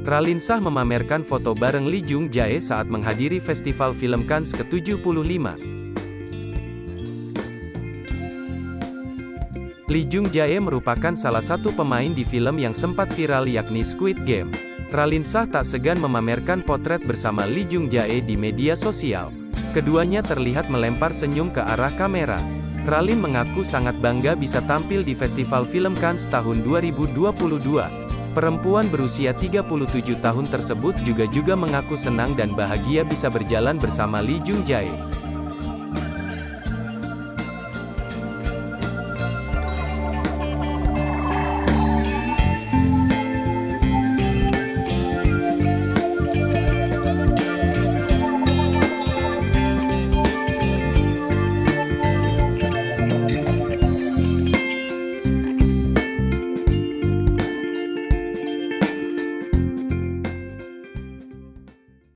Raline Shah memamerkan foto bareng Lee Jung Jae saat menghadiri Festival Film Cannes ke-75. Lee Jung Jae merupakan salah satu pemain di film yang sempat viral yakni Squid Game. Raline Shah tak segan memamerkan potret bersama Lee Jung Jae di media sosial. Keduanya terlihat melempar senyum ke arah kamera. Raline mengaku sangat bangga bisa tampil di Festival Film Cannes tahun 2022. Perempuan berusia 37 tahun tersebut juga mengaku senang dan bahagia bisa berjalan bersama Lee Jung Jae.